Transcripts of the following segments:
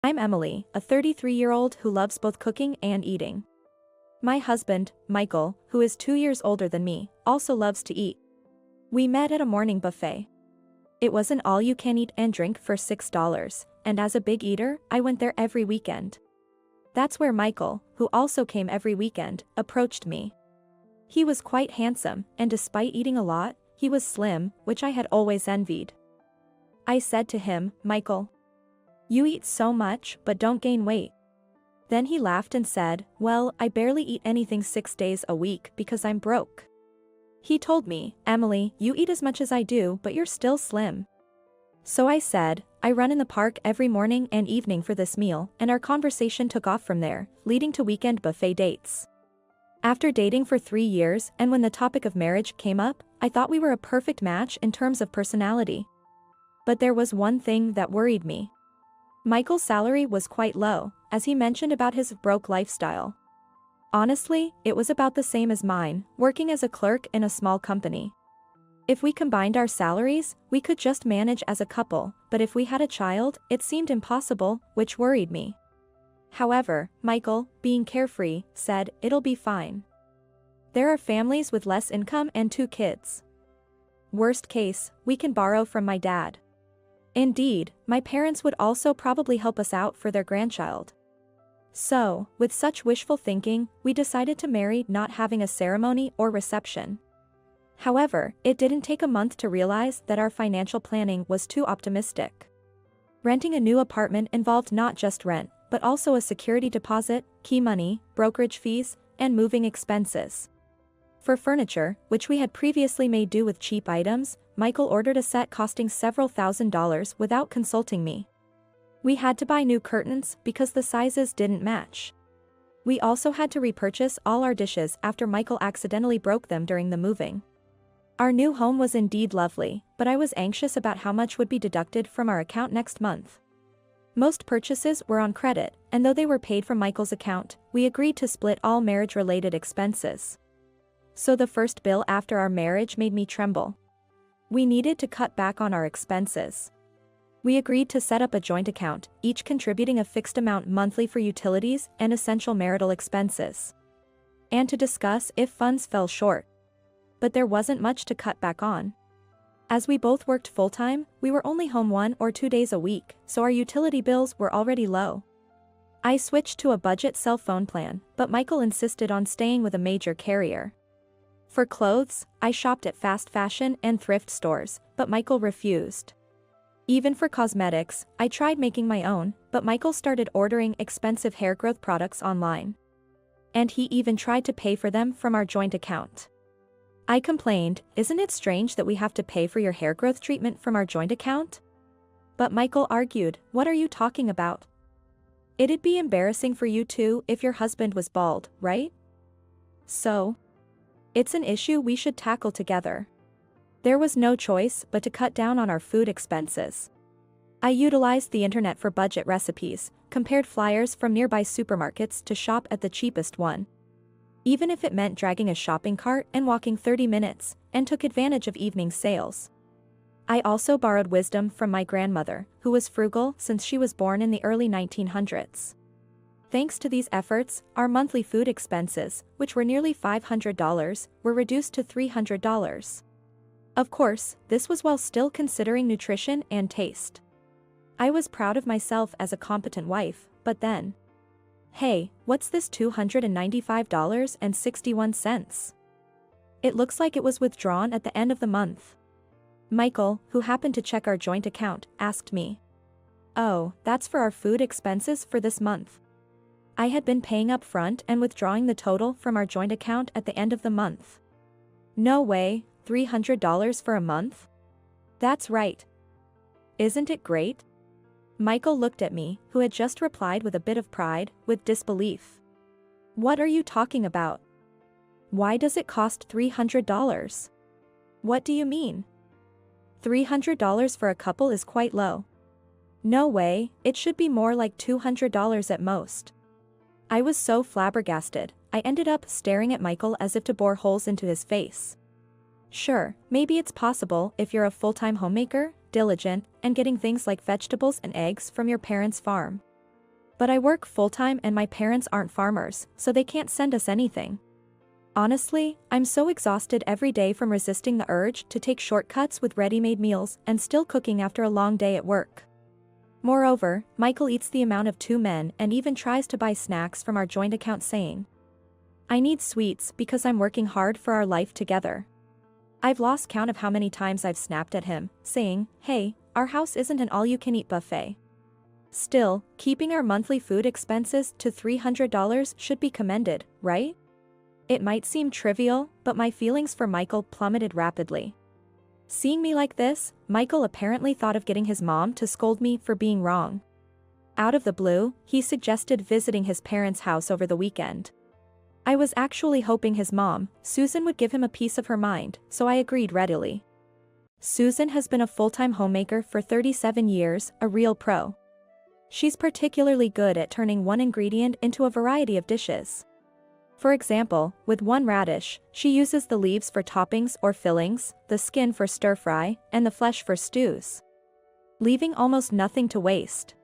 I'm Emily, a 33-year-old who loves both cooking and eating. My husband, Michael, who is 2 years older than me, also loves to eat. We met at a morning buffet. It was an all-you-can-eat and drink for $6, and as a big eater, I went there every weekend. That's where Michael, who also came every weekend, approached me. He was quite handsome, and despite eating a lot, he was slim, which I had always envied. I said to him, "Michael, you eat so much but don't gain weight." Then he laughed and said, "Well, I barely eat anything 6 days a week because I'm broke." He told me, "Emily, you eat as much as I do but you're still slim." So I said, "I run in the park every morning and evening for this meal," and our conversation took off from there, leading to weekend buffet dates. After dating for 3 years and when the topic of marriage came up, I thought we were a perfect match in terms of personality. But there was one thing that worried me. Michael's salary was quite low, as he mentioned about his broke lifestyle. Honestly, it was about the same as mine, working as a clerk in a small company. If we combined our salaries, we could just manage as a couple, but if we had a child, it seemed impossible, which worried me. However, Michael, being carefree, said, "It'll be fine. There are families with less income and 2 kids. Worst case, we can borrow from my dad. Indeed, my parents would also probably help us out for their grandchild." So, with such wishful thinking, we decided to marry, not having a ceremony or reception. However, it didn't take a month to realize that our financial planning was too optimistic. Renting a new apartment involved not just rent, but also a security deposit, key money, brokerage fees, and moving expenses. For furniture, which we had previously made do with cheap items, Michael ordered a set costing several $1,000s without consulting me. We had to buy new curtains because the sizes didn't match. We also had to repurchase all our dishes after Michael accidentally broke them during the moving. Our new home was indeed lovely, but I was anxious about how much would be deducted from our account next month. Most purchases were on credit, and though they were paid from Michael's account, we agreed to split all marriage-related expenses. So the first bill after our marriage made me tremble. We needed to cut back on our expenses. We agreed to set up a joint account, each contributing a fixed amount monthly for utilities and essential marital expenses. And to discuss if funds fell short. But there wasn't much to cut back on. As we both worked full-time, we were only home 1 or 2 days a week, so our utility bills were already low. I switched to a budget cell phone plan, but Michael insisted on staying with a major carrier. For clothes, I shopped at fast fashion and thrift stores, but Michael refused. Even for cosmetics, I tried making my own, but Michael started ordering expensive hair growth products online. And he even tried to pay for them from our joint account. I complained, "Isn't it strange that we have to pay for your hair growth treatment from our joint account?" But Michael argued, "What are you talking about? It'd be embarrassing for you too if your husband was bald, right? So, it's an issue we should tackle together." There was no choice but to cut down on our food expenses. I utilized the internet for budget recipes, compared flyers from nearby supermarkets to shop at the cheapest one. Even if it meant dragging a shopping cart and walking 30 minutes, and took advantage of evening sales. I also borrowed wisdom from my grandmother, who was frugal since she was born in the early 1900s. Thanks to these efforts, our monthly food expenses, which were nearly $500, were reduced to $300. Of course, this was while still considering nutrition and taste. I was proud of myself as a competent wife, but then, hey, what's this $295.61? It looks like it was withdrawn at the end of the month. Michael, who happened to check our joint account, asked me, "Oh, that's for our food expenses for this month." I had been paying up front and withdrawing the total from our joint account at the end of the month. No way, $300 for a month? That's right. Isn't it great? Michael looked at me, who had just replied with a bit of pride, with disbelief. "What are you talking about? Why does it cost $300? What do you mean? $300 for a couple is quite low. No way, it should be more like $200 at most." I was so flabbergasted, I ended up staring at Michael as if to bore holes into his face. Sure, maybe it's possible if you're a full-time homemaker, diligent, and getting things like vegetables and eggs from your parents' farm. But I work full-time and my parents aren't farmers, so they can't send us anything. Honestly, I'm so exhausted every day from resisting the urge to take shortcuts with ready-made meals and still cooking after a long day at work. Moreover, Michael eats the amount of 2 men and even tries to buy snacks from our joint account saying, "I need sweets because I'm working hard for our life together." I've lost count of how many times I've snapped at him, saying, "Hey, our house isn't an all-you-can-eat buffet." Still, keeping our monthly food expenses to $300 should be commended, right? It might seem trivial, but my feelings for Michael plummeted rapidly. Seeing me like this, Michael apparently thought of getting his mom to scold me for being wrong. Out of the blue, he suggested visiting his parents' house over the weekend. I was actually hoping his mom, Susan, would give him a piece of her mind, so I agreed readily. Susan has been a full-time homemaker for 37 years, a real pro. She's particularly good at turning one ingredient into a variety of dishes. For example, with one radish, she uses the leaves for toppings or fillings, the skin for stir-fry, and the flesh for stews, leaving almost nothing to waste.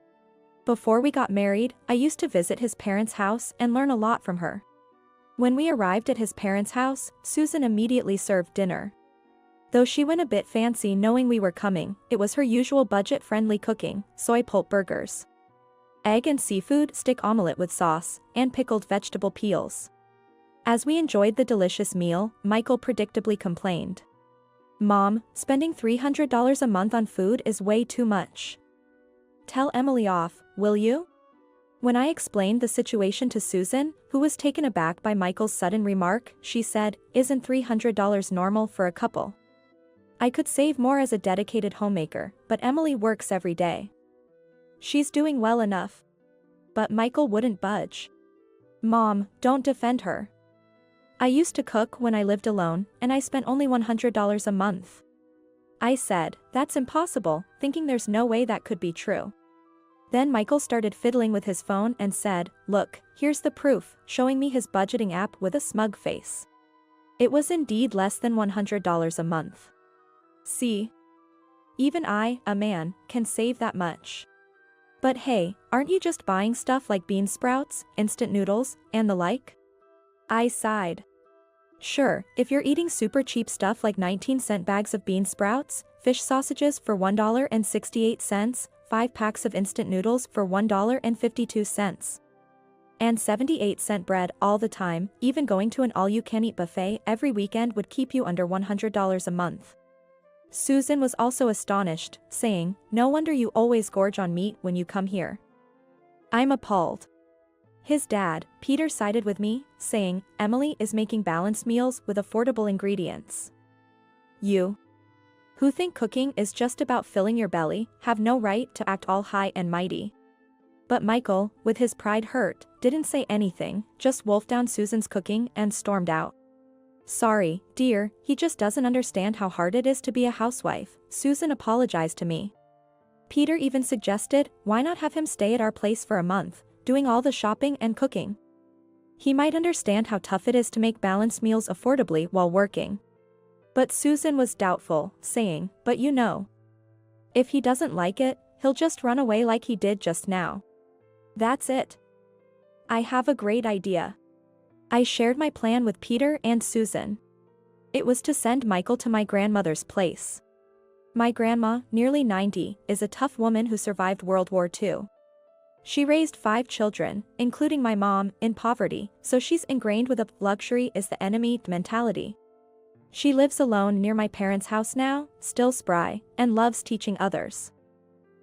Before we got married, I used to visit his parents' house and learn a lot from her. When we arrived at his parents' house, Susan immediately served dinner. Though she went a bit fancy knowing we were coming, it was her usual budget-friendly cooking: soy pulp burgers, egg and seafood stick omelette with sauce, and pickled vegetable peels. As we enjoyed the delicious meal, Michael predictably complained, "Mom, spending $300 a month on food is way too much. Tell Emily off, will you?" When I explained the situation to Susan, who was taken aback by Michael's sudden remark, she said, "Isn't $300 normal for a couple? I could save more as a dedicated homemaker, but Emily works every day. She's doing well enough." But Michael wouldn't budge. "Mom, don't defend her. I used to cook when I lived alone, and I spent only $100 a month." I said, "That's impossible," thinking there's no way that could be true. Then Michael started fiddling with his phone and said, "Look, here's the proof," showing me his budgeting app with a smug face. It was indeed less than $100 a month. See? Even I, a man, can save that much. But hey, aren't you just buying stuff like bean sprouts, instant noodles, and the like? I sighed. Sure, if you're eating super cheap stuff like 19-cent bags of bean sprouts, fish sausages for $1.68, 5 packs of instant noodles for $1.52, and 78-cent bread all the time, even going to an all-you-can-eat buffet every weekend would keep you under $100 a month. Susan was also astonished, saying, "No wonder you always gorge on meat when you come here." I'm appalled. His dad, Peter, sided with me, saying, "Emily is making balanced meals with affordable ingredients. You, who think cooking is just about filling your belly, have no right to act all high and mighty." But Michael, with his pride hurt, didn't say anything, just wolfed down Susan's cooking and stormed out. "Sorry, dear, he just doesn't understand how hard it is to be a housewife," Susan apologized to me. Peter even suggested, why not have him stay at our place for a month, doing all the shopping and cooking? He might understand how tough it is to make balanced meals affordably while working. But Susan was doubtful, saying, "But you know, if he doesn't like it, he'll just run away like he did just now." That's it. I have a great idea. I shared my plan with Peter and Susan. It was to send Michael to my grandmother's place. My grandma, nearly 90, is a tough woman who survived World War II. She raised 5 children, including my mom, in poverty, so she's ingrained with a luxury is the enemy mentality. She lives alone near my parents' house now, still spry, and loves teaching others.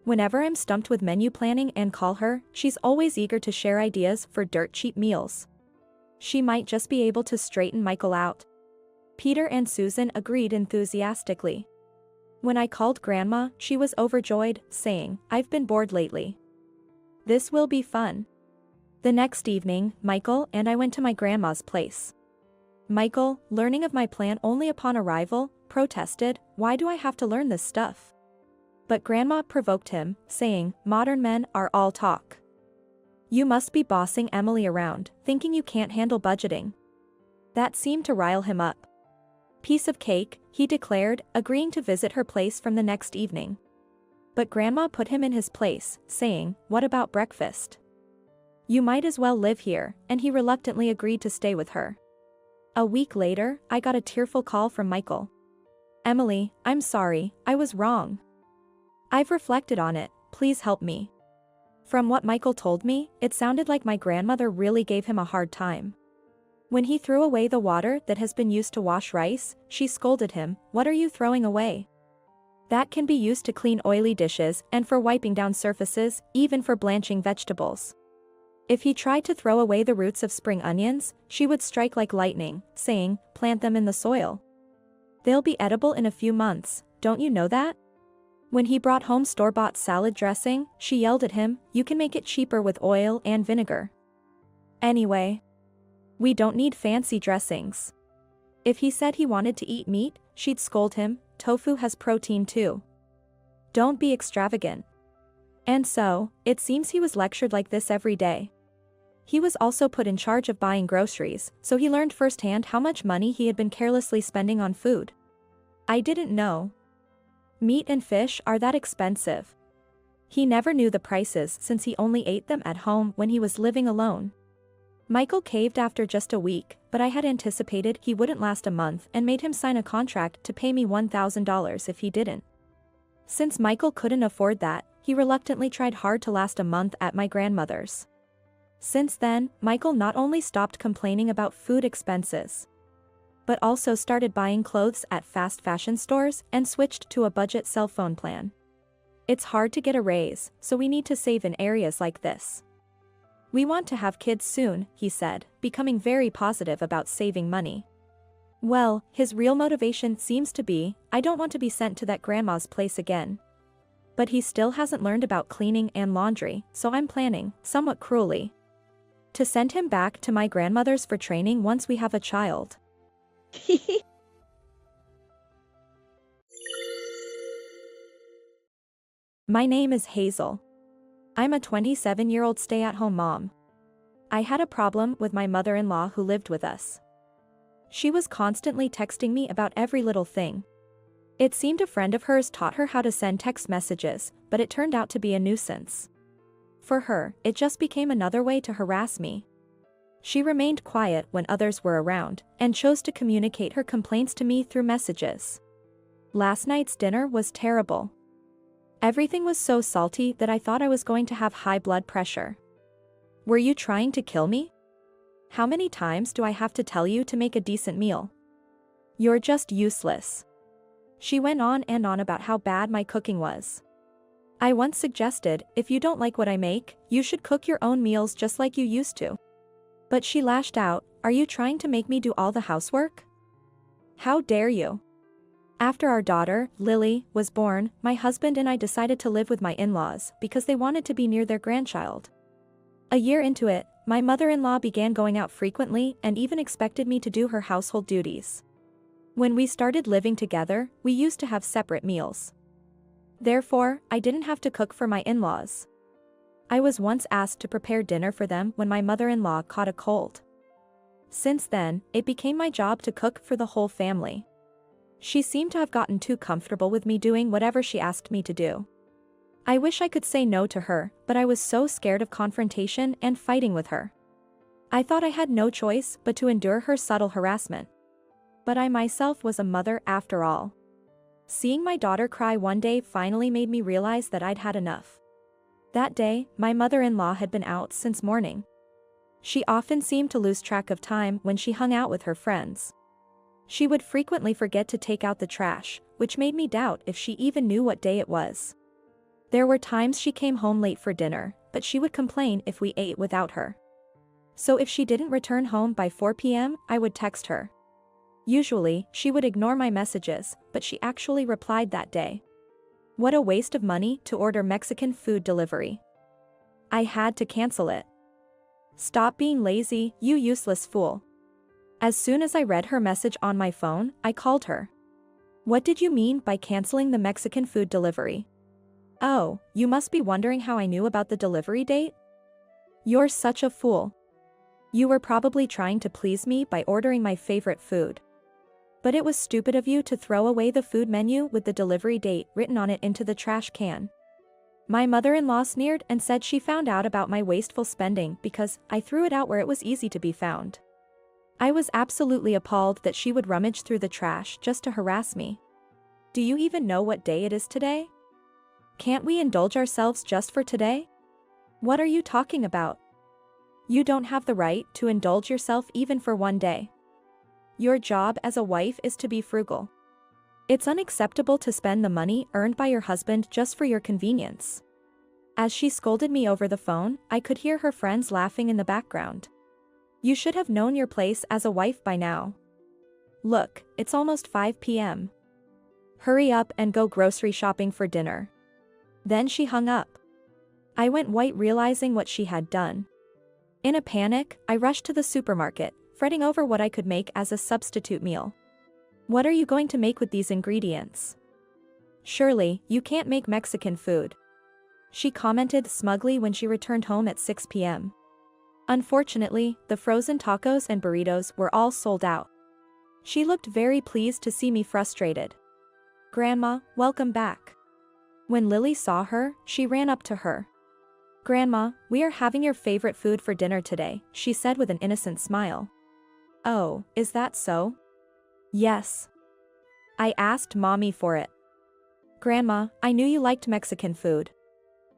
Whenever I'm stumped with menu planning and call her, she's always eager to share ideas for dirt-cheap meals. She might just be able to straighten Michael out. Peter and Susan agreed enthusiastically. When I called Grandma, she was overjoyed, saying, "I've been bored lately. This will be fun." The next evening, Michael and I went to my grandma's place. Michael, learning of my plan only upon arrival, protested, "Why do I have to learn this stuff?" But Grandma provoked him, saying, "Modern men are all talk. You must be bossing Emily around, thinking you can't handle budgeting." That seemed to rile him up. "Piece of cake," he declared, agreeing to visit her place from the next evening. But Grandma put him in his place, saying, "What about breakfast? You might as well live here, and he reluctantly agreed to stay with her. A week later, I got a tearful call from Michael. Emily, I'm sorry, I was wrong. I've reflected on it, please help me. From what Michael told me, it sounded like my grandmother really gave him a hard time. When he threw away the water that has been used to wash rice, she scolded him, "What are you throwing away? That can be used to clean oily dishes and for wiping down surfaces, even for blanching vegetables." If he tried to throw away the roots of spring onions, she would strike like lightning, saying, "Plant them in the soil. They'll be edible in a few months, don't you know that?" When he brought home store-bought salad dressing, she yelled at him, "You can make it cheaper with oil and vinegar. Anyway, we don't need fancy dressings." If he said he wanted to eat meat, she'd scold him, "Tofu has protein too. Don't be extravagant." And so, it seems he was lectured like this every day. He was also put in charge of buying groceries, so he learned firsthand how much money he had been carelessly spending on food. I didn't know. Meat and fish are that expensive. He never knew the prices since he only ate them at home when he was living alone. Michael caved after just a week, but I had anticipated he wouldn't last a month and made him sign a contract to pay me $1,000 if he didn't. Since Michael couldn't afford that, he reluctantly tried hard to last a month at my grandmother's. Since then, Michael not only stopped complaining about food expenses, but also started buying clothes at fast fashion stores and switched to a budget cell phone plan. It's hard to get a raise, so we need to save in areas like this. We want to have kids soon, he said, becoming very positive about saving money. Well, his real motivation seems to be, I don't want to be sent to that grandma's place again. But he still hasn't learned about cleaning and laundry, so I'm planning, somewhat cruelly, to send him back to my grandmother's for training once we have a child. My name is Hazel. I'm a 27-year-old stay-at-home mom. I had a problem with my mother-in-law who lived with us. She was constantly texting me about every little thing. It seemed a friend of hers taught her how to send text messages, but it turned out to be a nuisance. For her, it just became another way to harass me. She remained quiet when others were around, and chose to communicate her complaints to me through messages. Last night's dinner was terrible. Everything was so salty that I thought I was going to have high blood pressure. Were you trying to kill me? How many times do I have to tell you to make a decent meal? You're just useless. She went on and on about how bad my cooking was. I once suggested, if you don't like what I make, you should cook your own meals just like you used to. But she lashed out, "Are you trying to make me do all the housework? How dare you?" After our daughter, Lily, was born, my husband and I decided to live with my in-laws because they wanted to be near their grandchild. A year into it, my mother-in-law began going out frequently and even expected me to do her household duties. When we started living together, we used to have separate meals. Therefore, I didn't have to cook for my in-laws. I was once asked to prepare dinner for them when my mother-in-law caught a cold. Since then, it became my job to cook for the whole family. She seemed to have gotten too comfortable with me doing whatever she asked me to do. I wish I could say no to her, but I was so scared of confrontation and fighting with her. I thought I had no choice but to endure her subtle harassment. But I myself was a mother after all. Seeing my daughter cry one day finally made me realize that I'd had enough. That day, my mother-in-law had been out since morning. She often seemed to lose track of time when she hung out with her friends. She would frequently forget to take out the trash, which made me doubt if she even knew what day it was. There were times she came home late for dinner, but she would complain if we ate without her. So if she didn't return home by 4 p.m., I would text her. Usually, she would ignore my messages, but she actually replied that day. What a waste of money to order Mexican food delivery. I had to cancel it. Stop being lazy, you useless fool. As soon as I read her message on my phone, I called her. What did you mean by canceling the Mexican food delivery? Oh, you must be wondering how I knew about the delivery date? You're such a fool. You were probably trying to please me by ordering my favorite food. But it was stupid of you to throw away the food menu with the delivery date written on it into the trash can. My mother-in-law sneered and said she found out about my wasteful spending because I threw it out where it was easy to be found. I was absolutely appalled that she would rummage through the trash just to harass me. Do you even know what day it is today? Can't we indulge ourselves just for today? What are you talking about? You don't have the right to indulge yourself even for one day. Your job as a wife is to be frugal. It's unacceptable to spend the money earned by your husband just for your convenience. As she scolded me over the phone, I could hear her friends laughing in the background. You should have known your place as a wife by now. Look, it's almost 5 p.m. Hurry up and go grocery shopping for dinner. Then she hung up. I went white realizing what she had done. In a panic, I rushed to the supermarket, fretting over what I could make as a substitute meal. What are you going to make with these ingredients? Surely, you can't make Mexican food. She commented smugly when she returned home at 6 p.m. Unfortunately, the frozen tacos and burritos were all sold out. She looked very pleased to see me frustrated. Grandma, welcome back. When Lily saw her, she ran up to her. Grandma, we are having your favorite food for dinner today, she said with an innocent smile. Oh, is that so? Yes. I asked Mommy for it. Grandma, I knew you liked Mexican food.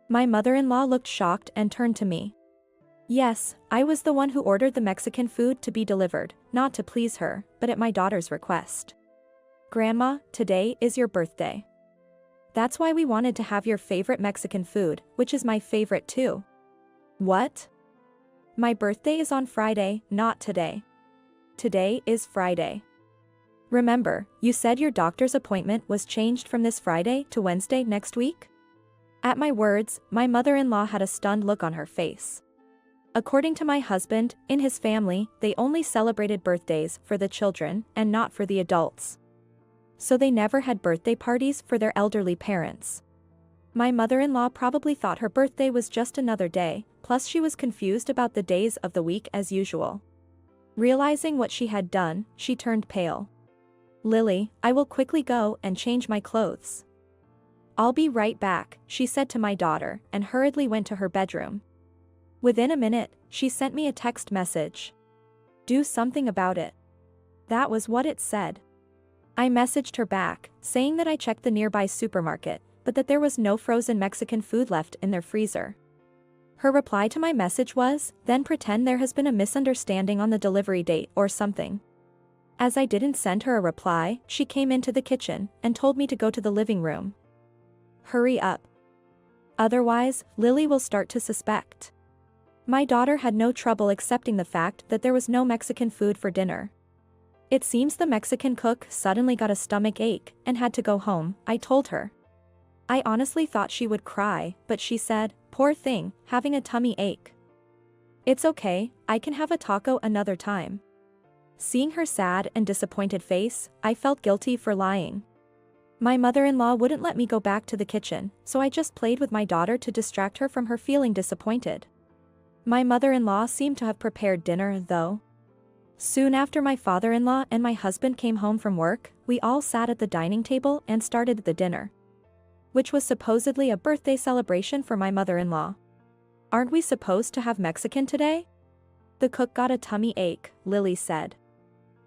My mother-in-law looked shocked and turned to me. Yes, I was the one who ordered the Mexican food to be delivered, not to please her, but at my daughter's request. Grandma, today is your birthday. That's why we wanted to have your favorite Mexican food, which is my favorite too. What? My birthday is on Friday, not today. Today is Friday. Remember, you said your doctor's appointment was changed from this Friday to Wednesday next week? At my words, my mother-in-law had a stunned look on her face. According to my husband, in his family, they only celebrated birthdays for the children and not for the adults. So they never had birthday parties for their elderly parents. My mother-in-law probably thought her birthday was just another day, plus she was confused about the days of the week as usual. Realizing what she had done, she turned pale. Lily, I will quickly go and change my clothes. I'll be right back, she said to my daughter, and hurriedly went to her bedroom. Within a minute, she sent me a text message. Do something about it. That was what it said. I messaged her back, saying that I checked the nearby supermarket, but that there was no frozen Mexican food left in their freezer. Her reply to my message was, then pretend there has been a misunderstanding on the delivery date or something. As I didn't send her a reply, she came into the kitchen and told me to go to the living room. Hurry up. Otherwise, Lily will start to suspect. My daughter had no trouble accepting the fact that there was no Mexican food for dinner. It seems the Mexican cook suddenly got a stomach ache and had to go home, I told her. I honestly thought she would cry, but she said, poor thing, having a tummy ache. It's okay, I can have a taco another time. Seeing her sad and disappointed face, I felt guilty for lying. My mother-in-law wouldn't let me go back to the kitchen, so I just played with my daughter to distract her from her feeling disappointed. My mother-in-law seemed to have prepared dinner, though. Soon after my father-in-law and my husband came home from work, we all sat at the dining table and started the dinner. Which was supposedly a birthday celebration for my mother-in-law. Aren't we supposed to have Mexican today? The cook got a tummy ache, Lily said.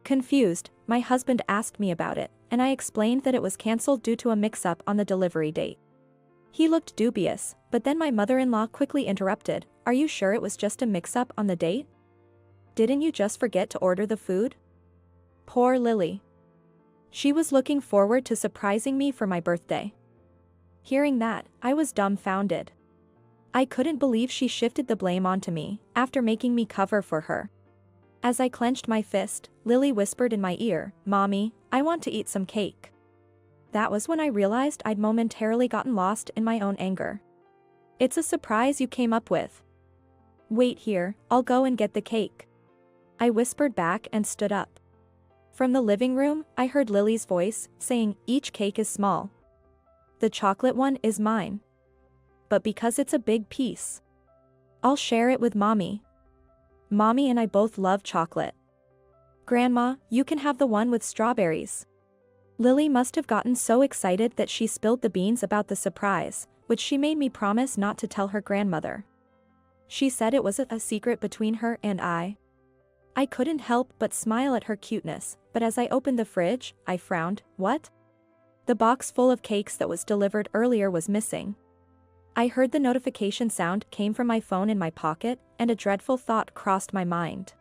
Confused, my husband asked me about it, and I explained that it was cancelled due to a mix-up on the delivery date. He looked dubious, but then my mother-in-law quickly interrupted, are you sure it was just a mix-up on the date? Didn't you just forget to order the food? Poor Lily. She was looking forward to surprising me for my birthday. Hearing that, I was dumbfounded. I couldn't believe she shifted the blame onto me, after making me cover for her. As I clenched my fist, Lily whispered in my ear, Mommy, I want to eat some cake. That was when I realized I'd momentarily gotten lost in my own anger. It's a surprise you came up with. Wait here, I'll go and get the cake. I whispered back and stood up. From the living room, I heard Lily's voice, saying, each cake is small. The chocolate one is mine. But because it's a big piece, I'll share it with Mommy. Mommy and I both love chocolate. Grandma, you can have the one with strawberries. Lily must have gotten so excited that she spilled the beans about the surprise, which she made me promise not to tell her grandmother. She said it was a secret between her and I. I couldn't help but smile at her cuteness, but as I opened the fridge, I frowned. What? The box full of cakes that was delivered earlier was missing. I heard the notification sound came from my phone in my pocket, and a dreadful thought crossed my mind.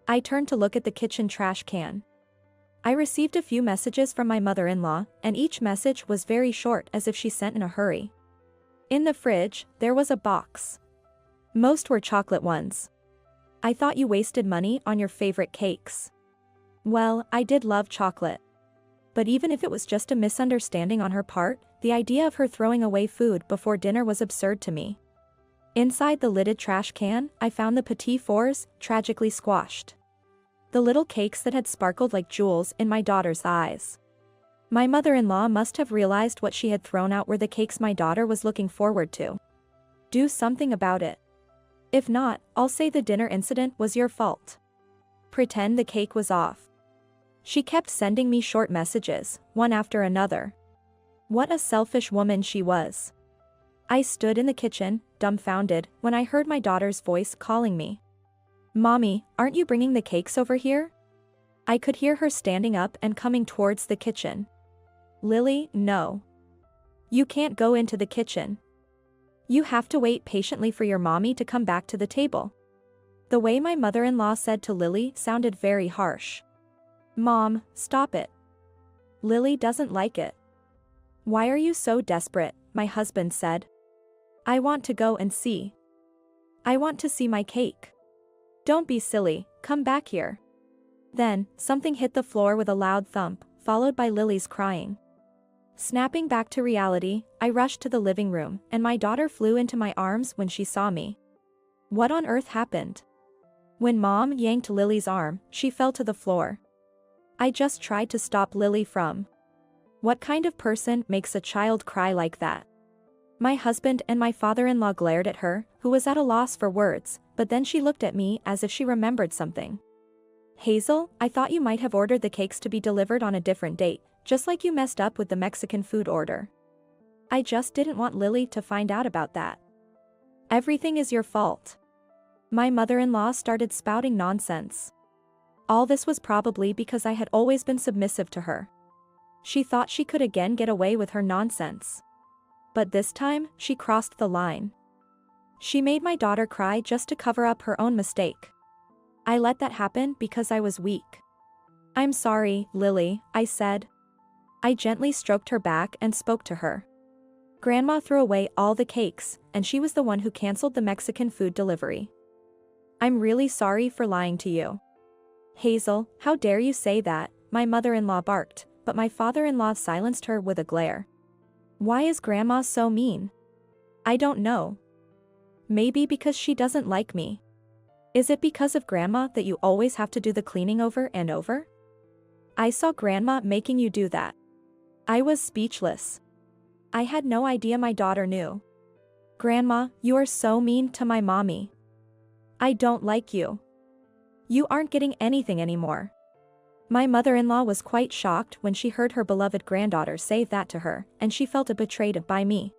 I turned to look at the kitchen trash can. I received a few messages from my mother-in-law, and each message was very short, as if she sent in a hurry. In the fridge, there was a box. Most were chocolate ones. I thought you wasted money on your favorite cakes. Well, I did love chocolate. But even if it was just a misunderstanding on her part, the idea of her throwing away food before dinner was absurd to me. Inside the lidded trash can, I found the petit fours, tragically squashed. The little cakes that had sparkled like jewels in my daughter's eyes. My mother-in-law must have realized what she had thrown out were the cakes my daughter was looking forward to. Do something about it. If not, I'll say the dinner incident was your fault. Pretend the cake was off. She kept sending me short messages, one after another. What a selfish woman she was. I stood in the kitchen, dumbfounded, when I heard my daughter's voice calling me. Mommy, aren't you bringing the cakes over here? I could hear her standing up and coming towards the kitchen. Lily, no. You can't go into the kitchen. You have to wait patiently for your mommy to come back to the table. The way my mother-in-law said to Lily sounded very harsh. Mom, stop it. Lily doesn't like it. Why are you so desperate? My husband said. I want to go and see. I want to see my cake. Don't be silly, come back here. Then, something hit the floor with a loud thump, followed by Lily's crying. Snapping back to reality, I rushed to the living room, and my daughter flew into my arms when she saw me. What on earth happened? When Mom yanked Lily's arm, she fell to the floor. I just tried to stop Lily from. What kind of person makes a child cry like that? My husband and my father-in-law glared at her, who was at a loss for words, but then she looked at me as if she remembered something. Hazel, I thought you might have ordered the cakes to be delivered on a different date, just like you messed up with the Mexican food order. I just didn't want Lily to find out about that. Everything is your fault. My mother-in-law started spouting nonsense. All this was probably because I had always been submissive to her. She thought she could again get away with her nonsense. But this time, she crossed the line. She made my daughter cry just to cover up her own mistake. I let that happen because I was weak. I'm sorry, Lily, I said. I gently stroked her back and spoke to her. Grandma threw away all the cakes, and she was the one who canceled the Mexican food delivery. I'm really sorry for lying to you. Hazel, how dare you say that? My mother-in-law barked, but my father-in-law silenced her with a glare. Why is Grandma so mean? I don't know. Maybe because she doesn't like me. Is it because of Grandma that you always have to do the cleaning over and over? I saw Grandma making you do that. I was speechless. I had no idea my daughter knew. Grandma, you are so mean to my mommy. I don't like you. You aren't getting anything anymore. My mother-in-law was quite shocked when she heard her beloved granddaughter say that to her, and she felt betrayed by me.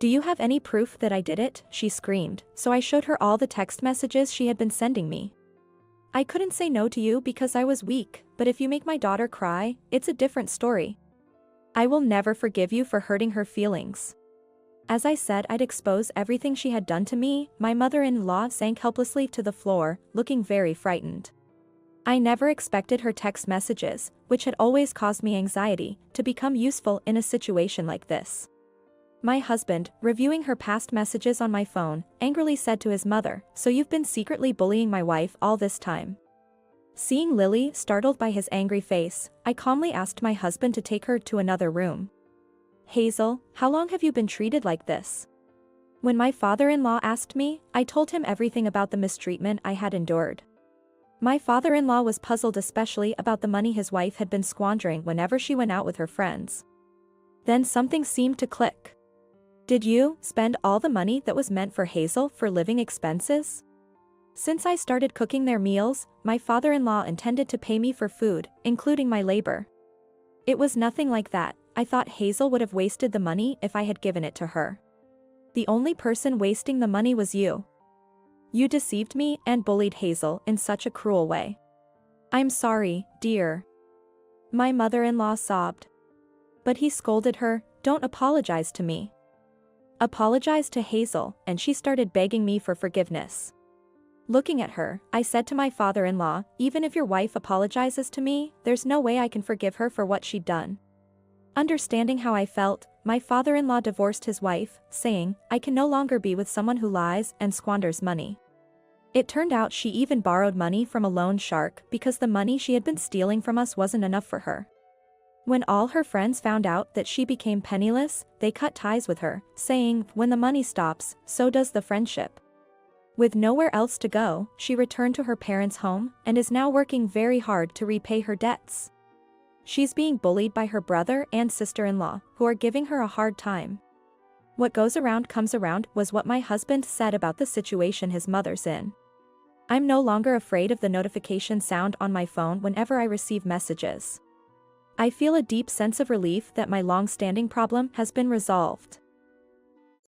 Do you have any proof that I did it? She screamed, so I showed her all the text messages she had been sending me. I couldn't say no to you because I was weak, but if you make my daughter cry, it's a different story. I will never forgive you for hurting her feelings. As I said I'd expose everything she had done to me, my mother-in-law sank helplessly to the floor, looking very frightened. I never expected her text messages, which had always caused me anxiety, to become useful in a situation like this. My husband, reviewing her past messages on my phone, angrily said to his mother, "So you've been secretly bullying my wife all this time?" Seeing Lily startled by his angry face, I calmly asked my husband to take her to another room. Hazel, how long have you been treated like this? When my father-in-law asked me, I told him everything about the mistreatment I had endured. My father-in-law was puzzled especially about the money his wife had been squandering whenever she went out with her friends. Then something seemed to click. Did you spend all the money that was meant for Hazel for living expenses? Since I started cooking their meals, my father-in-law intended to pay me for food, including my labor. It was nothing like that. I thought Hazel would have wasted the money if I had given it to her. The only person wasting the money was you. You deceived me and bullied Hazel in such a cruel way. I'm sorry, dear. My mother-in-law sobbed. But he scolded her, don't apologize to me. Apologize to Hazel, and she started begging me for forgiveness. Looking at her, I said to my father-in-law, even if your wife apologizes to me, there's no way I can forgive her for what she'd done. Understanding how I felt, my father-in-law divorced his wife, saying, I can no longer be with someone who lies and squanders money. It turned out she even borrowed money from a loan shark because the money she had been stealing from us wasn't enough for her. When all her friends found out that she became penniless, they cut ties with her, saying, when the money stops, so does the friendship. With nowhere else to go, she returned to her parents' home and is now working very hard to repay her debts. She's being bullied by her brother and sister-in-law, who are giving her a hard time. What goes around comes around was what my husband said about the situation his mother's in. I'm no longer afraid of the notification sound on my phone whenever I receive messages. I feel a deep sense of relief that my long-standing problem has been resolved.